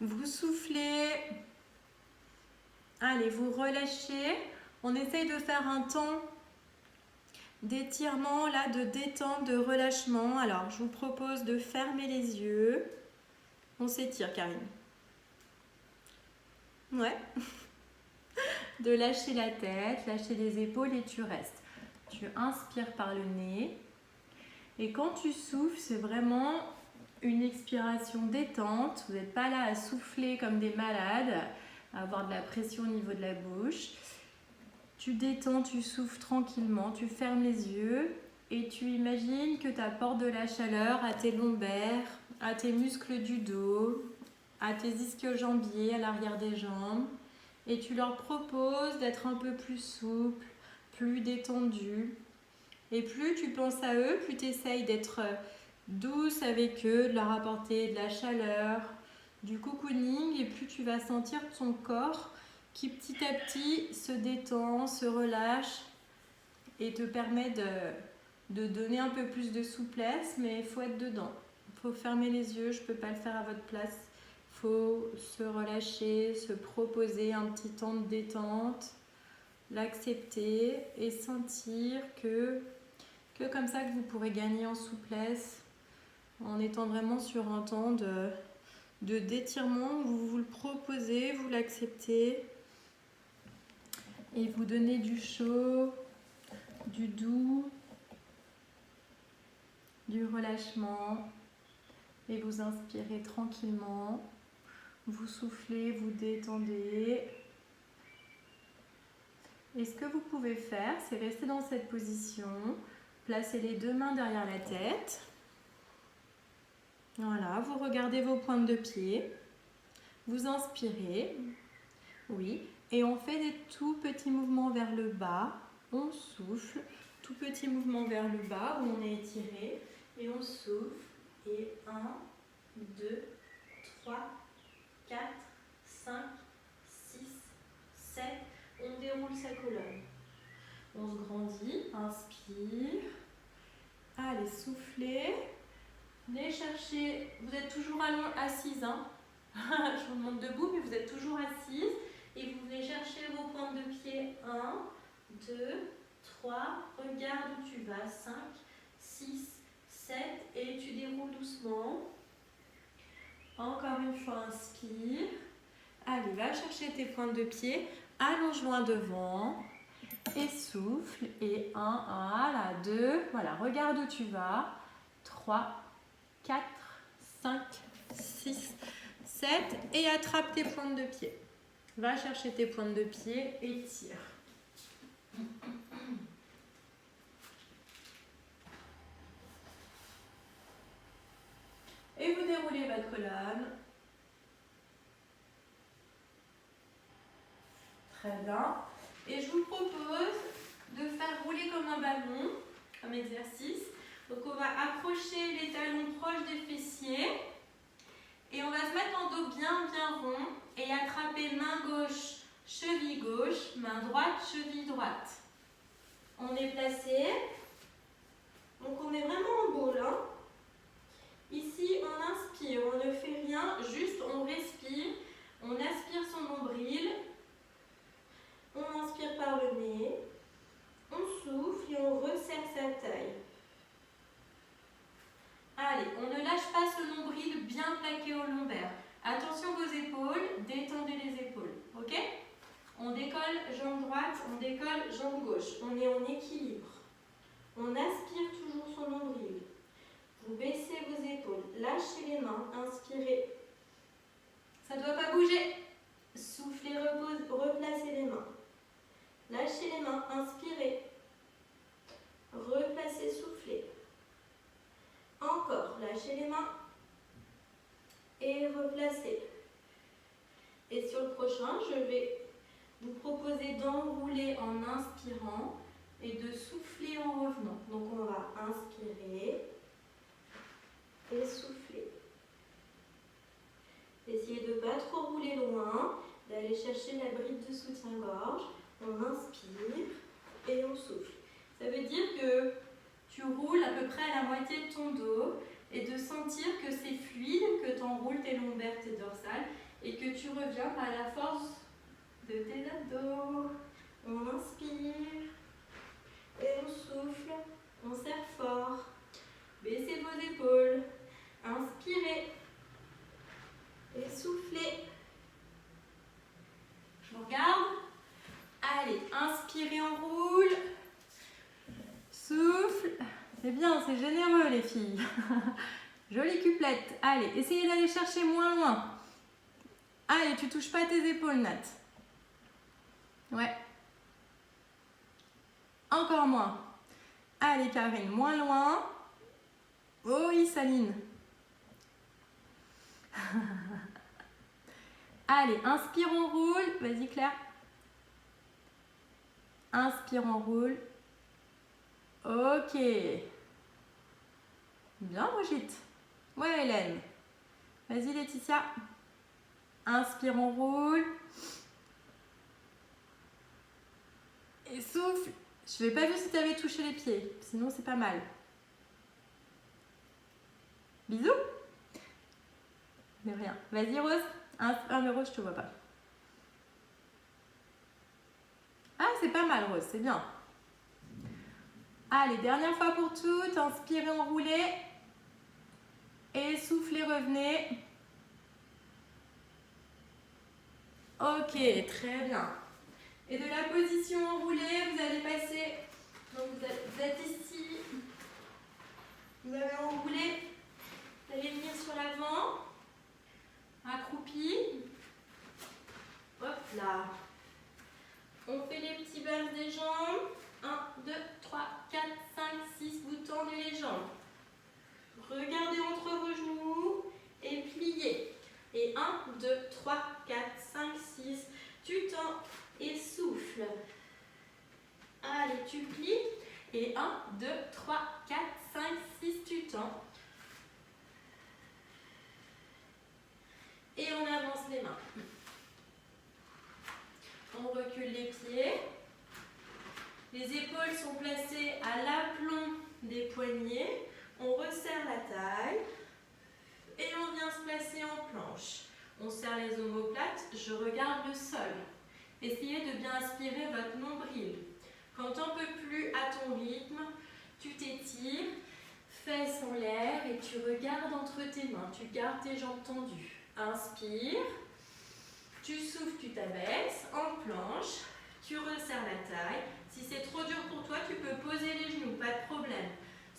Vous soufflez. Allez, vous relâchez. On essaye de faire un temps d'étirement, là, de détente, de relâchement. Alors, je vous propose de fermer les yeux. On s'étire, Karine. Ouais. De lâcher la tête, lâcher les épaules et tu restes. Tu inspires par le nez. Et quand tu souffles, c'est vraiment une expiration détente. Vous n'êtes pas là à souffler comme des malades, à avoir de la pression au niveau de la bouche. Tu détends, tu souffles tranquillement, tu fermes les yeux et tu imagines que tu apportes de la chaleur à tes lombaires, à tes muscles du dos, à tes ischio-jambiers, à l'arrière des jambes. Et tu leur proposes d'être un peu plus souple, plus détendu. Et plus tu penses à eux, plus tu essayes d'être douce avec eux, de leur apporter de la chaleur, du cocooning, et plus tu vas sentir ton corps qui petit à petit se détend, se relâche et te permet de donner un peu plus de souplesse, mais il faut être dedans. Il faut fermer les yeux, je ne peux pas le faire à votre place. Il faut se relâcher, se proposer un petit temps de détente, l'accepter et sentir que comme ça que vous pourrez gagner en souplesse en étant vraiment sur un temps de d'étirement. Vous vous le proposez, vous l'acceptez et vous donnez du chaud, du doux, du relâchement et vous inspirez tranquillement. Vous soufflez, vous détendez. Et ce que vous pouvez faire, c'est rester dans cette position. Placez les deux mains derrière la tête. Voilà, vous regardez vos pointes de pied. Vous inspirez. Oui. Et on fait des tout petits mouvements vers le bas. On souffle. Tout petit mouvement vers le bas où on est étiré. Et on souffle. Et 1, 2, 3, 4, 5, 6, 7. On déroule sa colonne. On se grandit. Inspire. Allez, soufflez. Venez chercher. Vous êtes toujours assise. Hein. Je vous demande debout, mais vous êtes toujours assise. Et vous venez chercher vos pointes de pied. 1, 2, 3. Regarde où tu vas. 5, 6, 7. Et tu déroules doucement. Encore une fois, inspire. Allez, va chercher tes pointes de pied. Allonge loin devant. Et souffle. Et 1, voilà, 2. Voilà, regarde où tu vas. 3, 4, 5, 6, 7. Et attrape tes pointes de pied. Va chercher tes pointes de pied et tire. Et vous déroulez votre colonne. Très bien. Et je vous propose de faire rouler comme un ballon, comme exercice. Donc on va approcher les talons proches des fessiers. Et on va se mettre en dos bien rond. Et attraper main gauche, cheville gauche, main droite, cheville droite. On est placé. Donc on est vraiment en boule. Hein. Ici on inspire, on ne fait rien, juste on respire. On aspire son nombril. On inspire par le nez. On souffle et on resserre sa taille. Allez, on ne lâche pas ce nombril bien plaqué au lombaire. Attention vos épaules, détendez les épaules, ok? On décolle jambe droite, on décolle jambe gauche. On est en équilibre. On aspire toujours son nombril. Vous baissez vos épaules, lâchez les mains, inspirez. Ça ne doit pas bouger. Soufflez, replacez les mains. Lâchez les mains, inspirez. Replacez, soufflez. relâchez les mains et replacez. Et sur le prochain, je vais vous proposer d'enrouler en inspirant et de souffler en revenant. Donc on va inspirer et souffler. Essayez de ne pas trop rouler loin, d'aller chercher la bride de soutien-gorge. On inspire et on souffle. Ça veut dire que tu roules à peu près à la moitié de ton dos et de sentir que c'est fluide, que tu enroules tes lombaires, tes dorsales et que tu reviens à la force de tes abdos. On inspire et on souffle. On serre fort. Baissez vos épaules. Inspirez et soufflez. Je vous regarde. Allez, inspirez, on roule. Souffle. C'est bien, c'est généreux les filles. Jolie cuplette. Allez, essayez d'aller chercher moins loin. Allez, tu touches pas tes épaules, Nat. Ouais. Encore moins. Allez, Karine, moins loin. Oh oui, Saline. Allez, inspire, on roule. Vas-y, Claire. Inspire, on roule. Ok. Bien, Brigitte. Ouais, Hélène. Vas-y, Laetitia. Inspire, on roule. Et souffle. Je n'ai pas vu si tu avais touché les pieds. Sinon, c'est pas mal. Bisous. De rien. Vas-y, Rose. Ah, mais Rose, je te vois pas. Ah, c'est pas mal, Rose. C'est bien. Allez, dernière fois pour toutes. Inspirez, enroulez. Et soufflez, revenez. Ok, très bien. Et de la position enroulée, vous allez passer. Donc vous êtes ici. Vous avez enroulé. Vous allez venir sur l'avant. Accroupi. Hop là. On fait les petits bas des jambes. 1, 2, 3, 4, 5, 6. Vous tendez les jambes. Regardez entre vos genoux et pliez. Et 1, 2, 3, 4, 5, 6. Tu tends et souffle. Allez, tu plies. Et 1, 2, 3, 4, 5, 6. Tu tends. Et on avance les mains. On recule les pieds. Les épaules sont placées à l'aplomb des poignets. On resserre la taille. Et on vient se placer en planche. On serre les omoplates. Je regarde le sol. Essayez de bien aspirer votre nombril. Quand tu n'en peux plus à ton rythme, tu t'étires, fesses en l'air et tu regardes entre tes mains. Tu gardes tes jambes tendues. Inspire. Tu souffles, tu t'abaisses en planche. Tu resserres la taille. Si c'est trop dur pour toi, tu peux poser les genoux, pas de problème.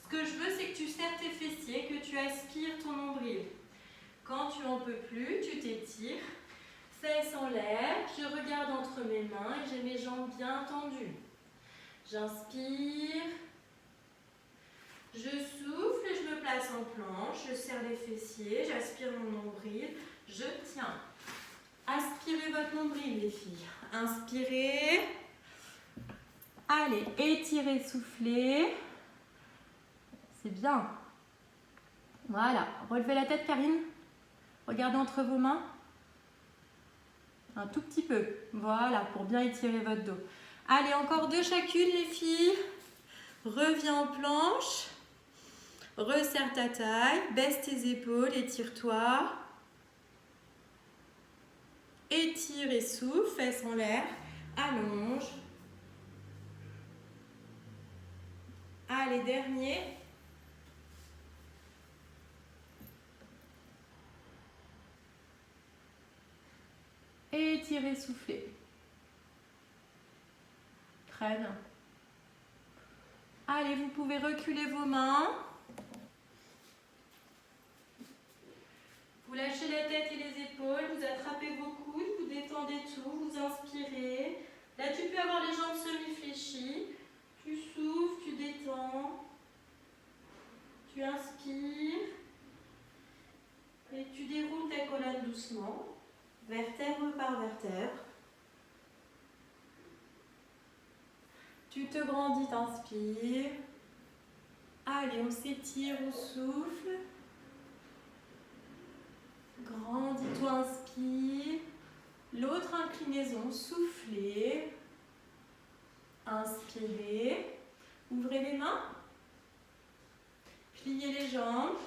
Ce que je veux, c'est que tu serres tes fessiers, que tu aspires ton nombril. Quand tu n'en peux plus, tu t'étires. Fesses en l'air, je regarde entre mes mains et j'ai mes jambes bien tendues. J'inspire, je souffle et je me place en planche, je serre les fessiers, j'aspire mon nombril, je tiens. Aspirez votre nombril les filles. Inspirez. Allez, étirez, soufflez. C'est bien. Voilà, relevez la tête Karine. Regardez entre vos mains. Un tout petit peu. Voilà, pour bien étirer votre dos. Allez, encore 2 chacune les filles. Reviens en planche. Resserre ta taille. Baisse tes épaules, étire-toi. Étire et souffle, fesses en l'air. Allonge. Allez, dernier. Étirez, soufflez. Très bien. Allez, vous pouvez reculer vos mains. Vous lâchez la tête et les épaules, vous attrapez vos coudes, vous détendez tout, vous inspirez. Là, tu peux avoir les jambes semi-fléchies. Tu souffles, tu détends. Tu inspires. Et tu déroules ta colonne doucement, vertèbre par vertèbre. Tu te grandis, t'inspires. Allez, on s'étire au souffle. Grandis-toi, inspire. L'autre inclinaison, soufflez. Inspirez. Ouvrez les mains. Pliez les jambes.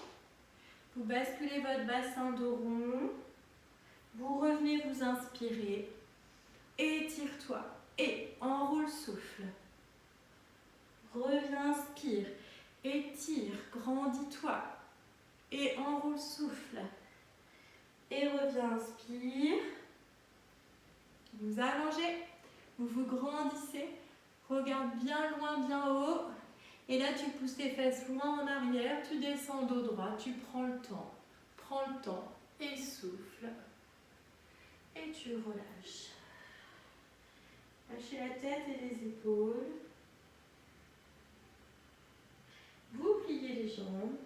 Vous basculez votre bassin dos rond. Vous revenez vous inspirer. Étire-toi. Et enroule souffle. Reviens, inspire. Étire, grandis-toi. Et enroule souffle. Et reviens, inspire. Vous allongez. Vous vous grandissez. Regarde bien loin, bien haut. Et là, tu pousses tes fesses loin en arrière. Tu descends dos droit. Tu prends le temps. Prends le temps. Et souffle. Et tu relâches. Lâchez la tête et les épaules. Vous pliez les jambes.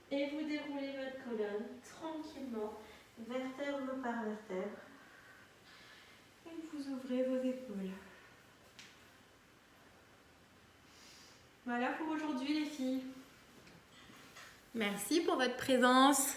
Et vous déroulez votre colonne tranquillement, vertèbre par vertèbre. Et vous ouvrez vos épaules. Voilà pour aujourd'hui les filles. Merci pour votre présence.